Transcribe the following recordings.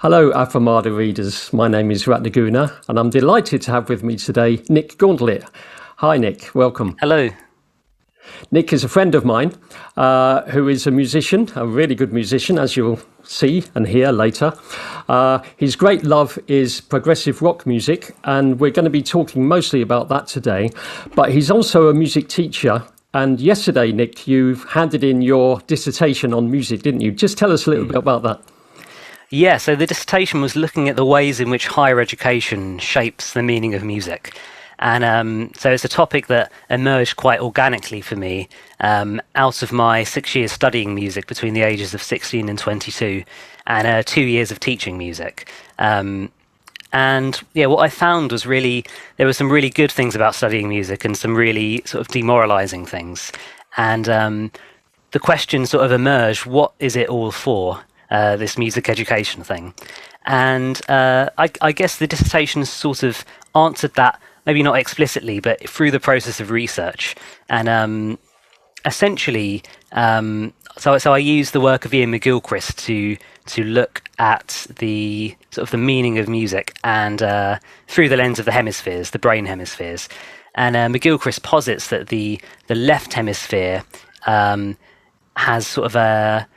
Hello, Affirmada readers. My name is Ratnaguna, and I'm delighted to have with me today Nick Gauntlett. Hi, Nick. Welcome. Hello. Nick is a friend of mine who is a musician, a really good musician, as you'll see and hear later. His great love is progressive rock music, and we're going to be talking mostly about that today. But he's also a music teacher. And yesterday, Nick, you handed in your dissertation on music, didn't you? Just tell us a little bit about that. Yeah, so the dissertation was looking at the ways in which higher education shapes the meaning of music. And so it's a topic that emerged quite organically for me out of my 6 years studying music between the ages of 16 and 22 and 2 years of teaching music. And yeah, what I found was there were some really good things about studying music and some really sort of demoralizing things. And the question sort of emerged, what is it all for, this music education thing? And I guess the dissertation sort of answered that, maybe not explicitly, but through the process of research. And essentially, so I used the work of Ian McGilchrist to look at the sort of the meaning of music and through the lens of the hemispheres, the brain hemispheres. And McGilchrist posits that the left hemisphere has sort of a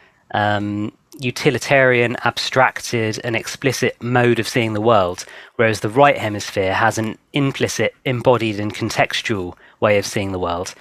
utilitarian, abstracted and explicit mode of seeing the world, whereas the right hemisphere has an implicit, embodied and contextual way of seeing the world.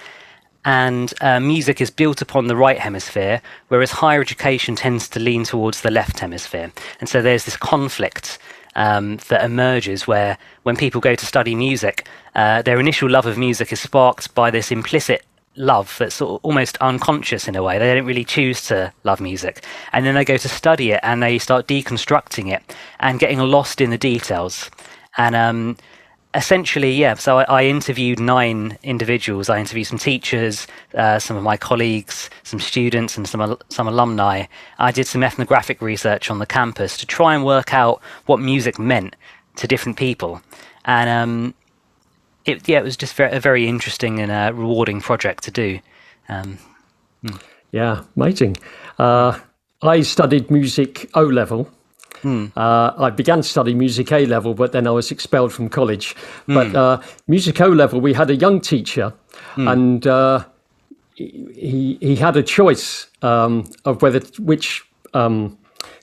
And music is built upon the right hemisphere, whereas higher education tends to lean towards the left hemisphere. And so there's this conflict that emerges where when people go to study music, their initial love of music is sparked by this implicit love that's sort of almost unconscious in a way. They don't really choose to love music. And then they go to study it and they start deconstructing it and getting lost in the details. And essentially, yeah, so I interviewed 9 individuals. I interviewed some teachers, some of my colleagues, some students and some alumni. I did some ethnographic research on the campus to try and work out what music meant to different people. And it was just a very interesting and rewarding project to do. Yeah, amazing. I studied music O-level. I began studying music A-level, but then I was expelled from college. But music O-level, we had a young teacher, and he had a choice of which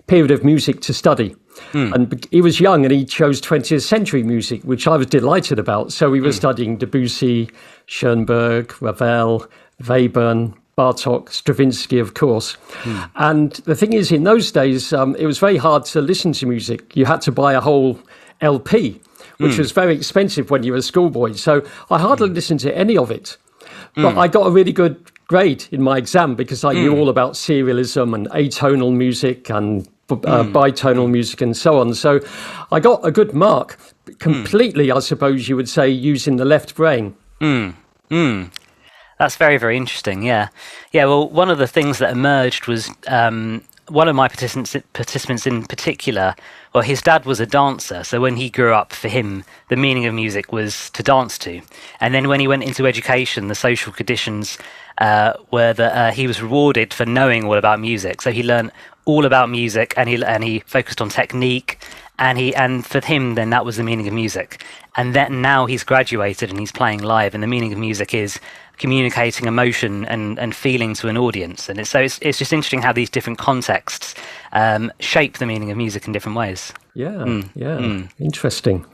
period of music to study. And he was young and he chose 20th century music, which I was delighted about. So we were studying Debussy, Schoenberg, Ravel, Webern, Bartok, Stravinsky, of course. And the thing is, in those days, it was very hard to listen to music. You had to buy a whole LP, which was very expensive when you were a schoolboy. So I hardly listened to any of it. But I got a really good grade in my exam because I knew all about serialism and atonal music and bitonal music and so on. So I got a good mark, completely, I suppose you would say, using the left brain. That's very, very interesting. Yeah. Well, one of the things that emerged was one of my participants in particular. Well, his dad was a dancer, so when he grew up, for him, the meaning of music was to dance to. And then when he went into education, the social conditions were that he was rewarded for knowing all about music. So he learned all about music, and he focused on technique. And for him, then that was the meaning of music. And then now he's graduated and he's playing live, and the meaning of music is communicating emotion and feeling to an audience. And it's just interesting how these different contexts shape the meaning of music in different ways. Interesting.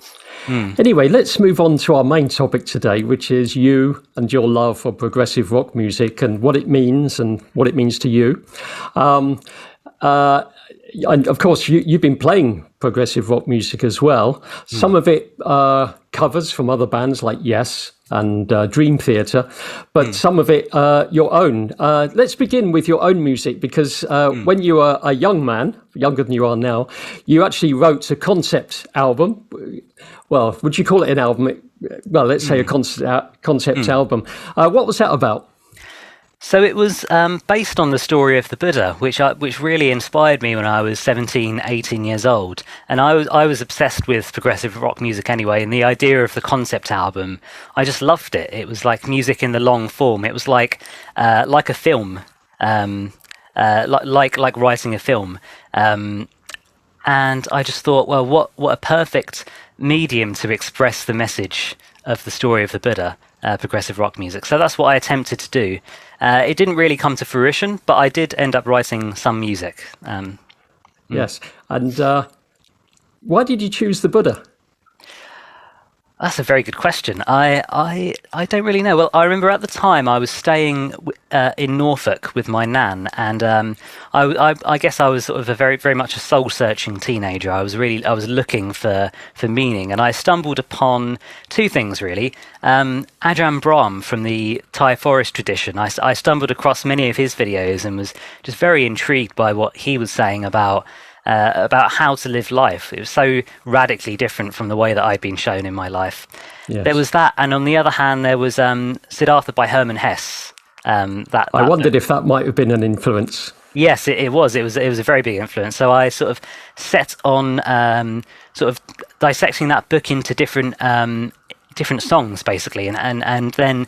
Anyway, let's move on to our main topic today, which is you and your love for progressive rock music and what it means to you. And of course, you've been playing progressive rock music as well. Some of it covers from other bands like Yes and Dream Theater, but some of it your own. Let's begin with your own music, because when you were a young man, younger than you are now, you actually wrote a concept album. Well, would you call it an album? Well, let's say a concept album. What was that about? So it was based on the story of the Buddha, which really inspired me when I was 17, 18 years old. And I was obsessed with progressive rock music anyway, and the idea of the concept album, I just loved it. It was like music in the long form. It was like a film, like writing a film. And I just thought, well, what a perfect medium to express the message of the story of the Buddha, progressive rock music. So that's what I attempted to do. It didn't really come to fruition, but I did end up writing some music. Yes. And why did you choose the Buddha? That's a very good question. I don't really know. Well, I remember at the time I was staying in Norfolk with my nan, and I guess I was sort of a very much a soul-searching teenager. I was looking for meaning, and I stumbled upon two things really. Ajahn Brahm from the Thai forest tradition. I stumbled across many of his videos and was just very intrigued by what he was saying about how to live life. It was so radically different from the way that I'd been shown in my life. Yes. There was that, and on the other hand, there was Siddhartha by Hermann Hesse. I wondered if that might have been an influence. Yes, it was. It was a very big influence. So I sort of set on sort of dissecting that book into different songs, basically, and then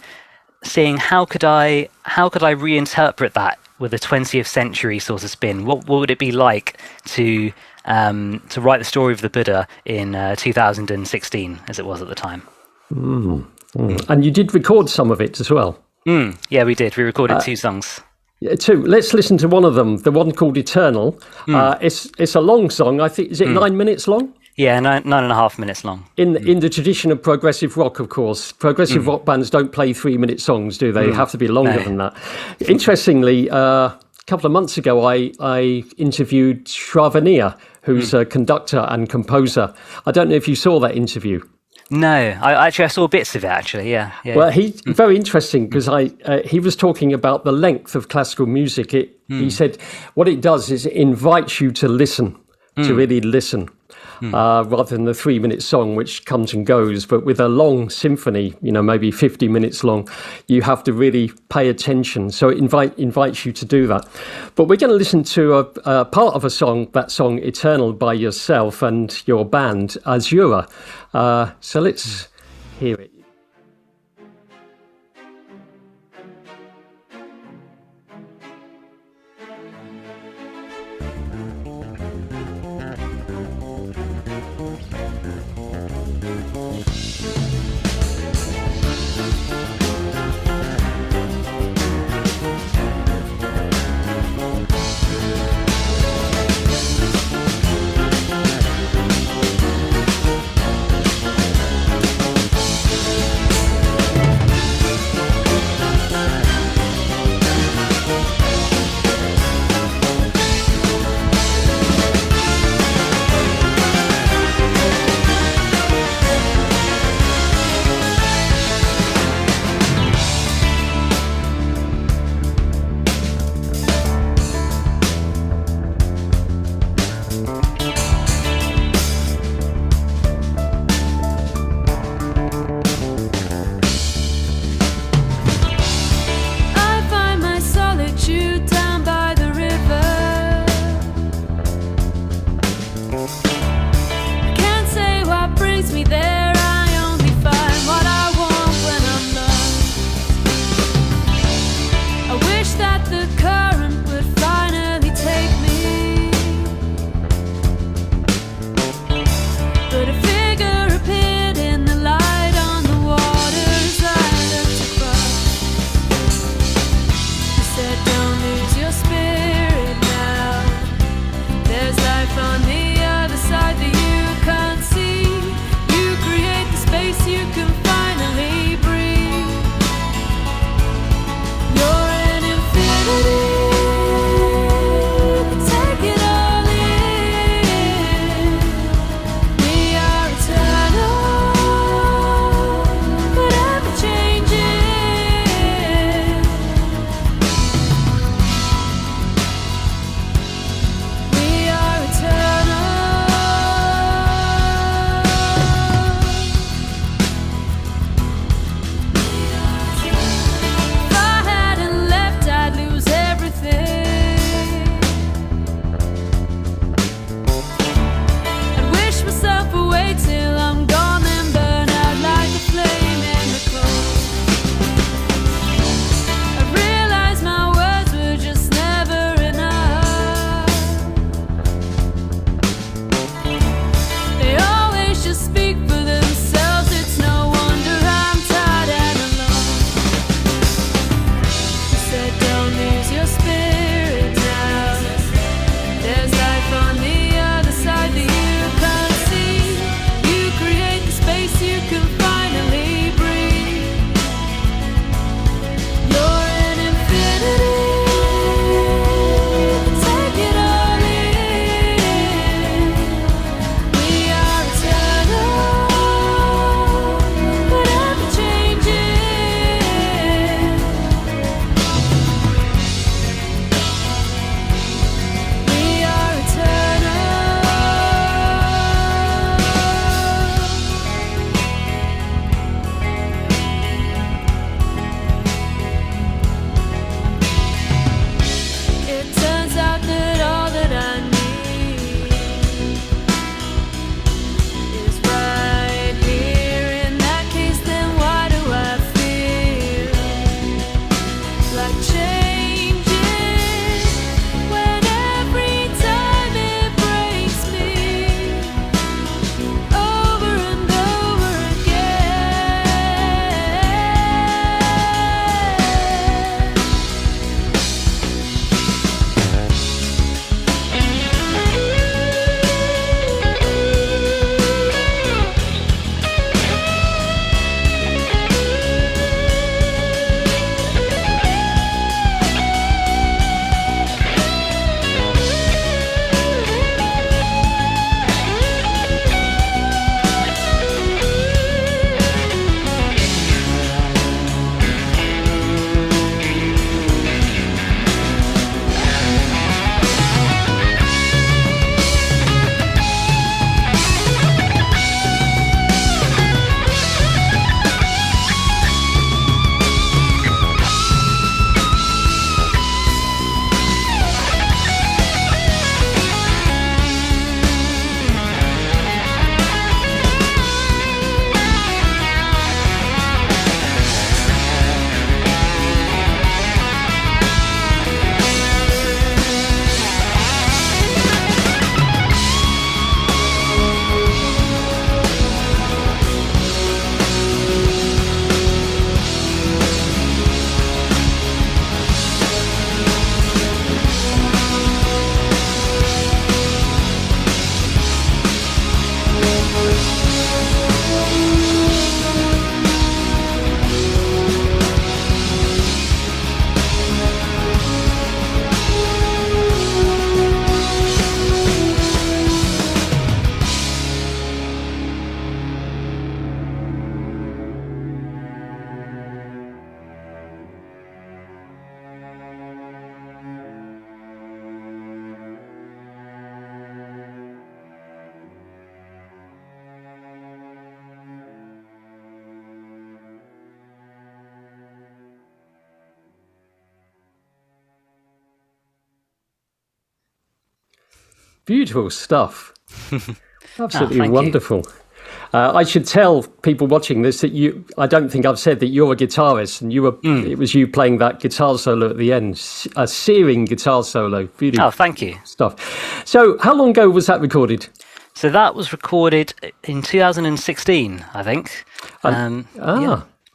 seeing how could I reinterpret that with a 20th century sort of spin. What would it be like to write the story of the Buddha in 2016, as it was at the time? And you did record some of it as well. Yeah, we did. We recorded two songs. Two. Let's listen to one of them. The one called Eternal. It's a long song. I think is it 9 minutes long? Yeah, 9.5 minutes long. In the tradition of progressive rock, of course, progressive rock bands don't play 3-minute songs, do they? They have to be longer than that. Interestingly, a couple of months ago, I interviewed Shravaniya, who's a conductor and composer. I don't know if you saw that interview. No, I saw bits of it, actually, yeah. Well, he's very interesting because he was talking about the length of classical music. He said what it does is it invites you to listen, to really listen. Rather than the 3-minute song, which comes and goes. But with a long symphony, maybe 50 minutes long, you have to really pay attention. So it invites you to do that. But we're going to listen to a part of a song, that song Eternal by yourself and your band, Azura. So let's hear it. beautiful stuff. Absolutely thank wonderful. I should tell people watching this that I don't think I've said that you're a guitarist, and it was you playing that guitar solo at the end, a searing guitar solo. Beautiful. Oh, thank you. Stuff. So how long ago was that recorded? So that was recorded in 2016, I think.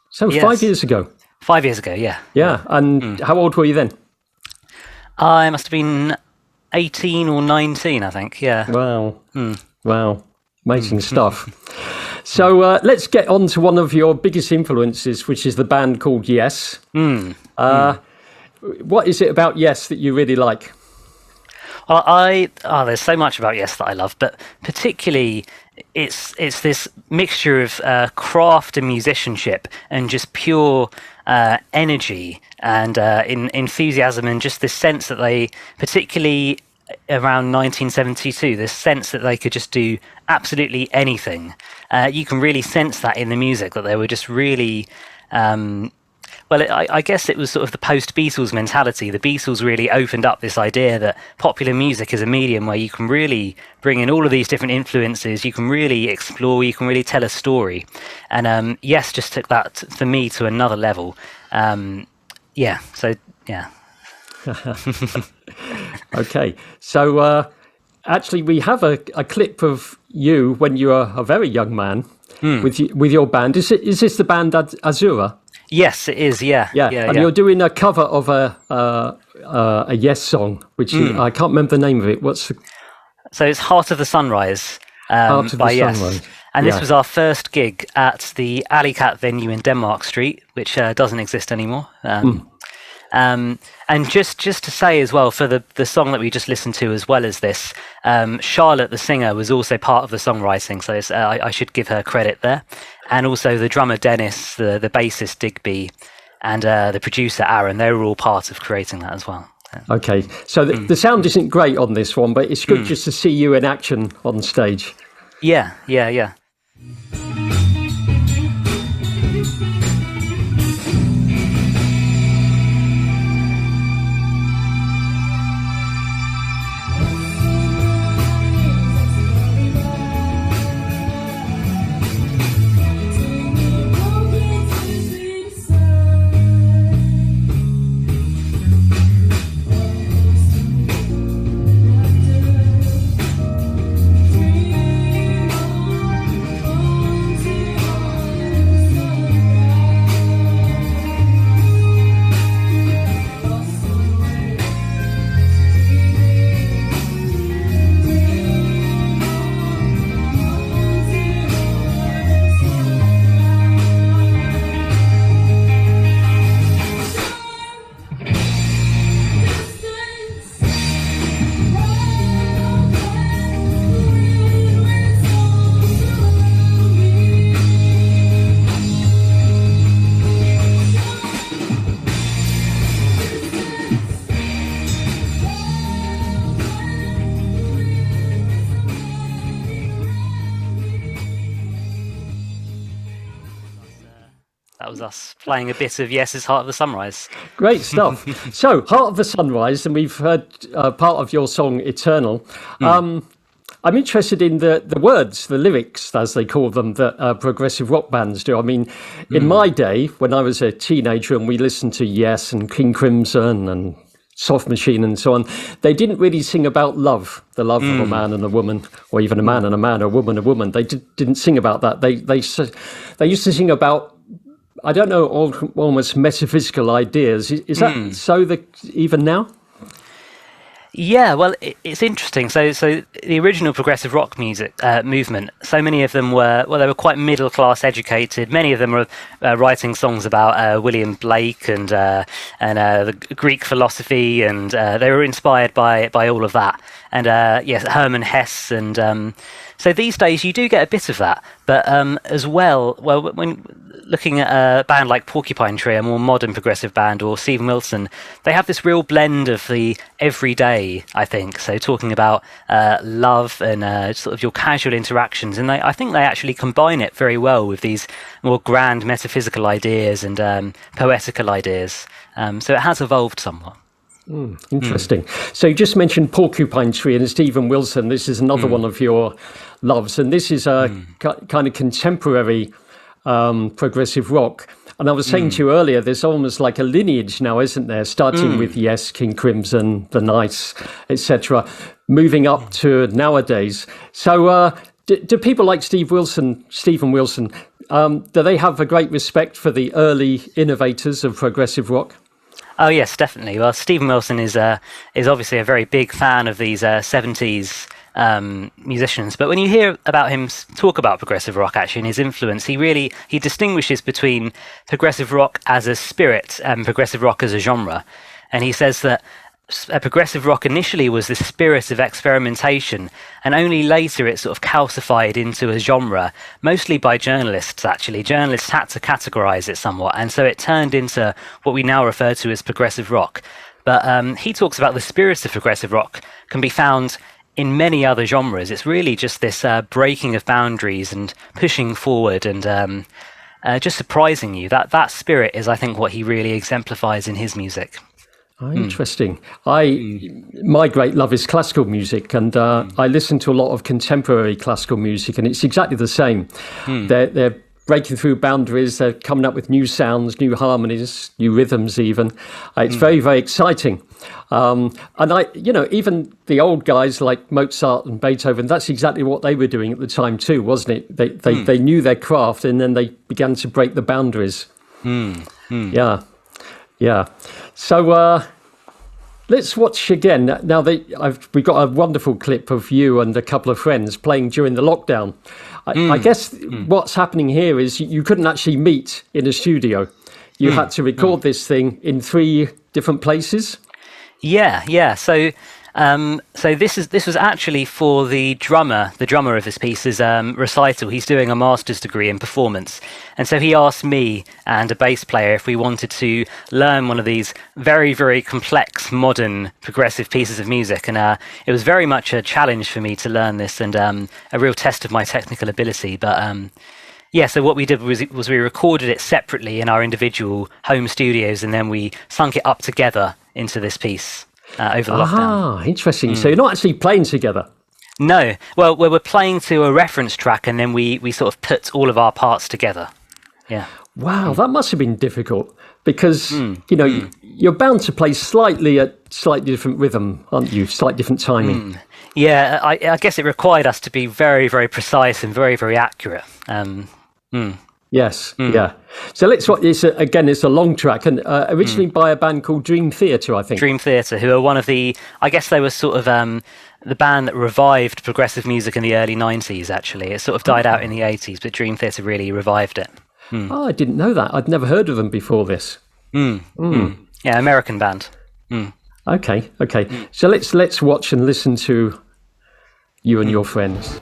So 5 years ago. 5 years ago, yeah. Yeah, and how old were you then? I must have been 18 or 19, I think, yeah. Wow. Wow. Amazing stuff. So let's get on to one of your biggest influences, which is the band called Yes. What is it about Yes that you really like? Well, there's so much about Yes that I love, but particularly it's this mixture of craft and musicianship and just pure energy and enthusiasm, and just this sense that they, particularly around 1972, this sense that they could just do absolutely anything. You can really sense that in the music, that they were just really I guess it was sort of the post-Beatles mentality. The Beatles really opened up this idea that popular music is a medium where you can really bring in all of these different influences, you can really explore, you can really tell a story. And Yes just took that, for me, to another level. Okay, so actually we have a clip of you when you were a very young man with your band. Is this the band Azura? Yes, it is. Yeah. And you're doing a cover of a Yes song, which I can't remember the name of it. So it's Heart of the Sunrise Heart of by the Yes. Sunrise. And this was our first gig at the Alley Cat venue in Denmark Street, which doesn't exist anymore. And just to say as well, for the song that we just listened to, as well as this, Charlotte, the singer, was also part of the songwriting, so I should give her credit there. And also the drummer Dennis, the bassist Digby, and the producer Aaron, they were all part of creating that as well. Okay, so the sound isn't great on this one, but it's good just to see you in action on stage. Yeah. That was us playing a bit of Yes's Heart of the Sunrise. Great stuff. So, Heart of the Sunrise, and we've heard part of your song, Eternal. I'm interested in the words, the lyrics, as they call them, that progressive rock bands do. I mean, in my day, when I was a teenager and we listened to Yes and King Crimson and Soft Machine and so on, they didn't really sing about love, the love of a man and a woman, or even a man and a man, a woman, a woman. They didn't sing about that. They used to sing about, I don't know, almost metaphysical ideas. Is that so even now? Yeah, well, it's interesting. So the original progressive rock music movement, so many of them they were quite middle class educated. Many of them were writing songs about William Blake and the Greek philosophy, and they were inspired by all of that. And yes, Hermann Hesse, and so these days you do get a bit of that, but as well, when looking at a band like Porcupine Tree, a more modern progressive band, or Stephen Wilson, they have this real blend of the everyday, I think. So talking about love and sort of your casual interactions, and I think they actually combine it very well with these more grand metaphysical ideas and poetical ideas. So it has evolved somewhat. Interesting. So you just mentioned Porcupine Tree and Stephen Wilson. This is another one of your loves, and this is a kind of contemporary progressive rock. And I was saying to you earlier, there's almost like a lineage now, isn't there? Starting with Yes, King Crimson, The Nights, etc., moving up to nowadays. So do people like Stephen Wilson, do they have a great respect for the early innovators of progressive rock? Oh yes, definitely. Well, Stephen Wilson is obviously a very big fan of these 70s musicians. But when you hear about him talk about progressive rock, actually, and his influence, he distinguishes between progressive rock as a spirit and progressive rock as a genre. And he says that progressive rock initially was the spirit of experimentation, and only later it sort of calcified into a genre, mostly by journalists, actually. Journalists had to categorize it somewhat, and so it turned into what we now refer to as progressive rock. But he talks about the spirit of progressive rock can be found in many other genres. It's really just this breaking of boundaries and pushing forward and just surprising you. That spirit is, I think, what he really exemplifies in his music. Oh, interesting. My great love is classical music, and I listen to a lot of contemporary classical music, and it's exactly the same. They're breaking through boundaries. They're coming up with new sounds, new harmonies, new rhythms. Even it's very, very exciting. And even the old guys like Mozart and Beethoven, that's exactly what they were doing at the time too, wasn't it? They knew their craft, and then they began to break the boundaries. Yeah. So let's watch again. Now, we've got a wonderful clip of you and a couple of friends playing during the lockdown. I guess what's happening here is you couldn't actually meet in a studio. You had to record this thing in 3 different places. Yeah. So this was actually for the drummer of this piece's recital. He's doing a master's degree in performance, and so he asked me and a bass player if we wanted to learn one of these very, very complex modern progressive pieces of music, and it was very much a challenge for me to learn this and a real test of my technical ability. But so what we did was we recorded it separately in our individual home studios, and then we sunk it up together into this piece. Over the lockdown. Interesting. So you're not actually playing together? No. Well, we're playing to a reference track, and then we sort of put all of our parts together. Yeah. Wow, that must have been difficult because, you're bound to play slightly different rhythm, aren't you? Slightly different timing. Yeah, I guess it required us to be very, very precise and very, very accurate. Yes, yeah. So let's watch this again. It's a long track, and originally by a band called Dream Theater, I think. Dream Theater, who are one of I guess they were sort of the band that revived progressive music in the early 90s, actually. It sort of died out in the 80s, but Dream Theater really revived it. Oh, I didn't know that. I'd never heard of them before this. Yeah, American band. Okay. So let's watch and listen to you and your friends.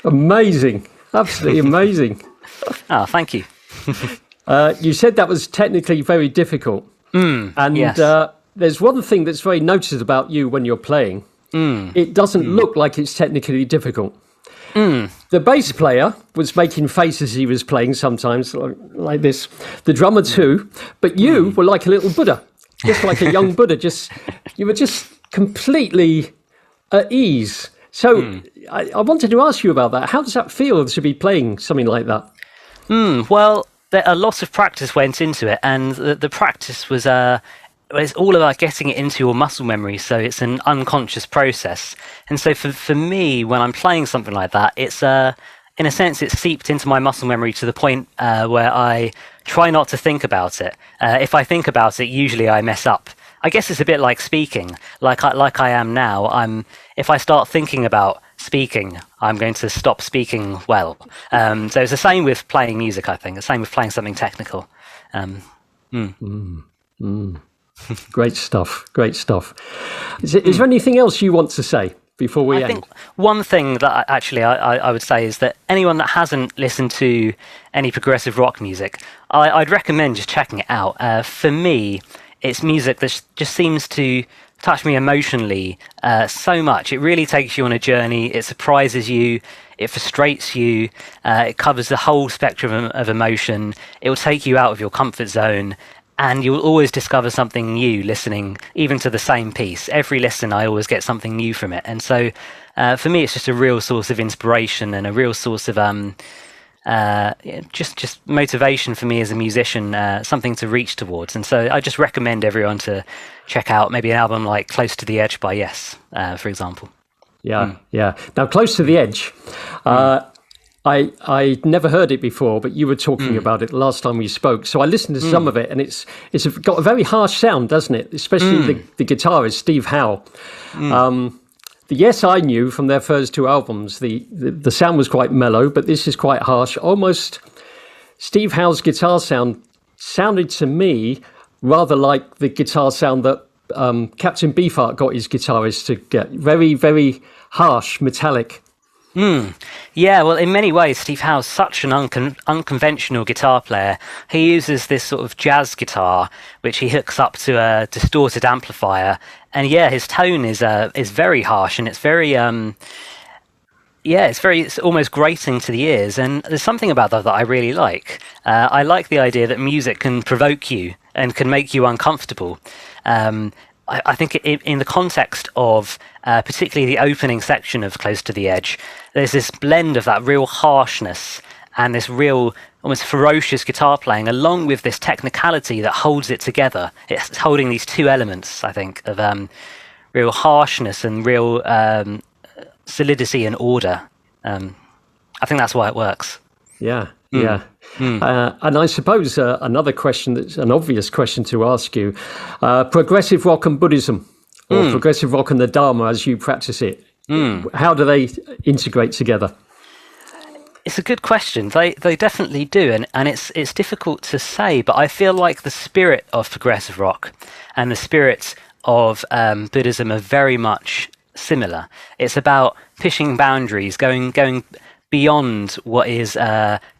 Amazing. Absolutely amazing. Oh, thank you. You said that was technically very difficult. And yes. There's one thing that's very noticed about you when you're playing. It doesn't look like it's technically difficult. The bass player was making faces he was playing sometimes, like this. The drummer too. But you were like a little Buddha, just like a young Buddha. You were just completely at ease. So I wanted to ask you about that. How does that feel to be playing something like that? Well, a lot of practice went into it, and the practice was it's all about getting it into your muscle memory, so it's an unconscious process. And so for me, when I'm playing something like that, it's in a sense it's seeped into my muscle memory to the point where I try not to think about it. If I think about it, usually I mess up. I guess it's a bit like speaking, like I am now. If I start thinking about speaking, I'm going to stop speaking well. So it's the same with playing music, I think. The same with playing something technical. Great stuff. Great stuff. Is there anything else you want to say before we end? I think one thing that I would say is that anyone that hasn't listened to any progressive rock music, I'd recommend just checking it out. For me, it's music that just seems to touch me emotionally so much. It really takes you on a journey. It surprises you. It frustrates you. It covers the whole spectrum of emotion. It will take you out of your comfort zone. And you'll always discover something new listening, even to the same piece. Every listen, I always get something new from it. And so for me, it's just a real source of inspiration and a real source of just motivation for me as a musician, something to reach towards. And so I just recommend everyone to check out maybe an album like Close to the Edge by Yes, for example. Yeah. Now, Close to the Edge, I never heard it before, but you were talking about it last time we spoke. So I listened to some of it, and it's got a very harsh sound, doesn't it? Especially the guitarist, Steve Howe. The Yes I knew from their first two albums, the sound was quite mellow, but this is quite harsh. Almost Steve Howe's guitar sound sounded to me rather like the guitar sound that Captain Beefheart got his guitarist to get. Very, very harsh, metallic. Yeah, well, in many ways, Steve Howe's such an unconventional guitar player. He uses this sort of jazz guitar, which he hooks up to a distorted amplifier. And yeah, his tone is very harsh, and it's very it's almost grating to the ears. And there's something about that I really like. I like the idea that music can provoke you and can make you uncomfortable. I think in the context of particularly the opening section of Close to the Edge, there's this blend of that real harshness and this real almost ferocious guitar playing, along with this technicality that holds it together. It's holding these two elements, I think, of real harshness and real solidity and order. I think that's why it works. Yeah. And I suppose another question that's an obvious question to ask you, progressive rock and Buddhism, or progressive rock and the Dharma as you practice it, how do they integrate together? It's a good question. They definitely do, and it's difficult to say, but I feel like the spirit of progressive rock and the spirit of Buddhism are very much similar. It's about pushing boundaries, going beyond what is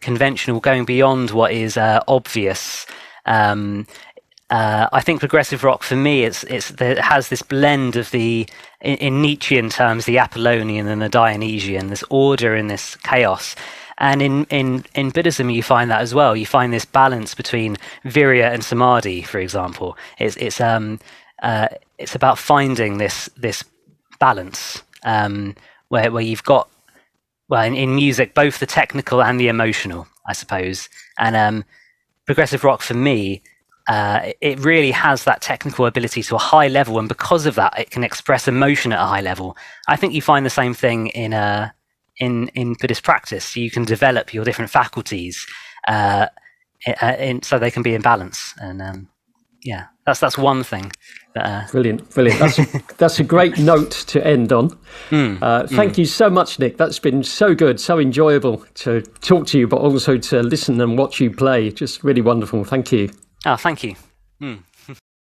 conventional, going beyond what is obvious. I think progressive rock, for me, it has this blend of in Nietzschean terms, the Apollonian and the Dionysian, this order and this chaos. And in Buddhism, you find that as well. You find this balance between virya and samadhi, for example. It's about finding this balance where you've got, well, in music, both the technical and the emotional, I suppose. And progressive rock, for me, it really has that technical ability to a high level, and because of that, it can express emotion at a high level. I think you find the same thing in Buddhist practice. You can develop your different faculties so they can be in balance. And that's one thing. Brilliant. That's a great note to end on. Thank you so much, Nick. That's been so good, so enjoyable to talk to you, but also to listen and watch you play. Just really wonderful. Thank you. Oh, thank you.